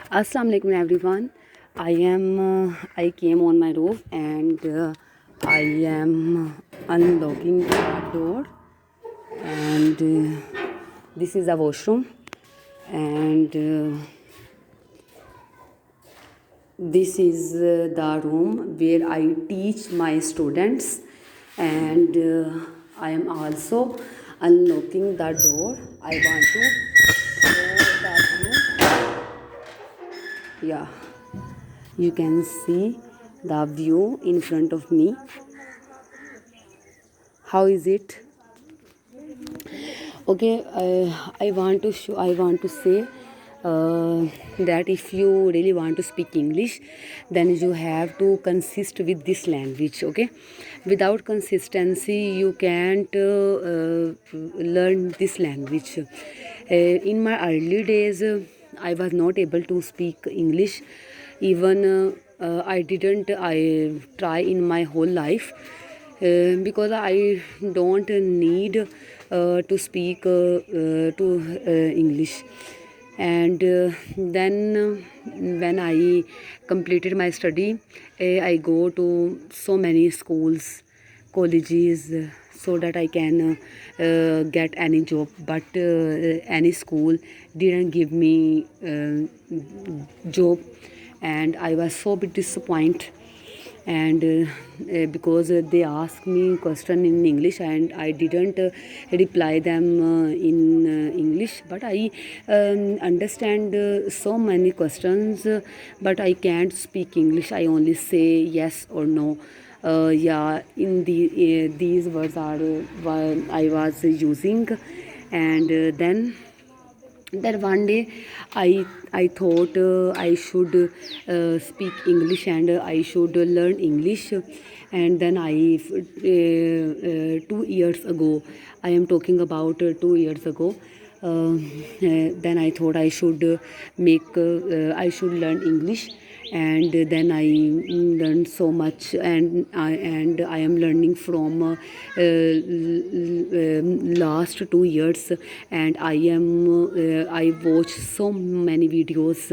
Assalamu alaikum everyone. I came on my roof and I am unlocking the door, and this is a washroom, and this is the room where I teach my students, and I am also unlocking the door. I want to show that yeah, you can see the view in front of me. How is it? Okay, I want to say that if you really want to speak English, then you have to consist with this language. Okay, without consistency you can't learn this language. In my early days I was not able to speak English. Even I didn't I try in my whole life, because I don't need to speak to English. And then when I completed my study, I go to so many schools, colleges, so that I can get any job. But any school didn't give me job, and I was so bit disappointed. And because they asked me question in English and I didn't reply them in English, but I understand so many questions, but I can't speak English. I only say yes or no. Yeah, in these words are I was using. And then one day I thought I should speak English, and I should learn English. And then 2 years ago, I am talking about 2 years ago, then I thought I should learn English. And then I learned so much, and I am learning from last 2 years. And I watch so many videos.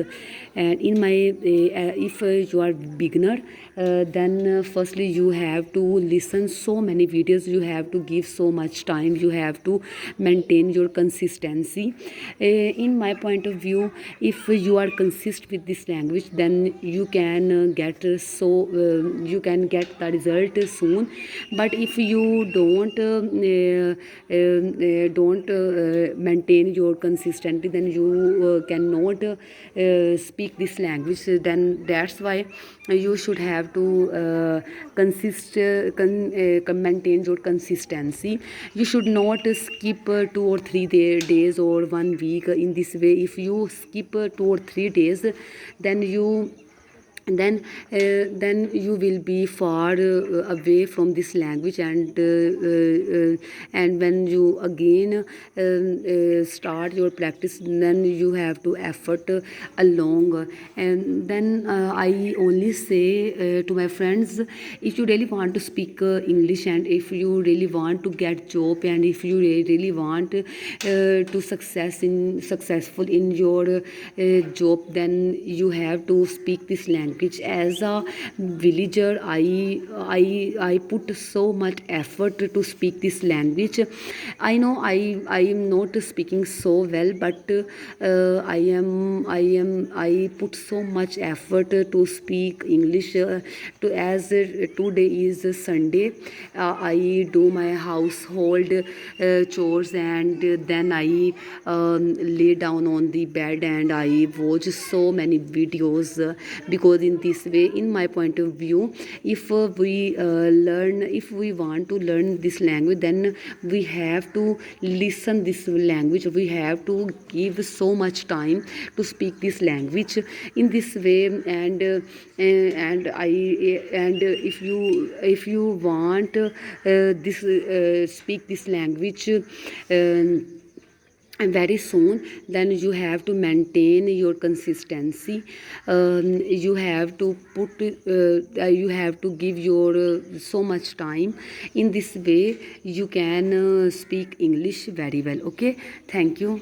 And in my if you are beginner, then firstly you have to listen so many videos, you have to give so much time, you have to maintain your consistency. In my point of view, if you are consist with this language, then you can you can get the result soon. But if you don't maintain your consistency, then you cannot speak this language. Then that's why you should have to maintain your consistency. You should not skip 2 or 3 days or 1 week. In this way, if you skip 2 or 3 days, then then you will be far away from this language. And when you again start your practice, then you have to effort along. And then I only say to my friends, if you really want to speak English, and if you really want to get job, and if you really want to successful in your job, then you have to speak this language. As a villager, I put so much effort to speak this language. I know I am not speaking so well, but I put so much effort to speak English. To as today is Sunday, I do my household chores, and then I lay down on the bed and I watch so many videos. Because in this way, in my point of view, if we want to learn this language, then we have to listen this language, we have to give so much time to speak this language in this way. And if you want this speak this language and very soon, then you have to maintain your consistency. You have to you have to give your so much time. In this way, you can speak English very well. Okay, thank you.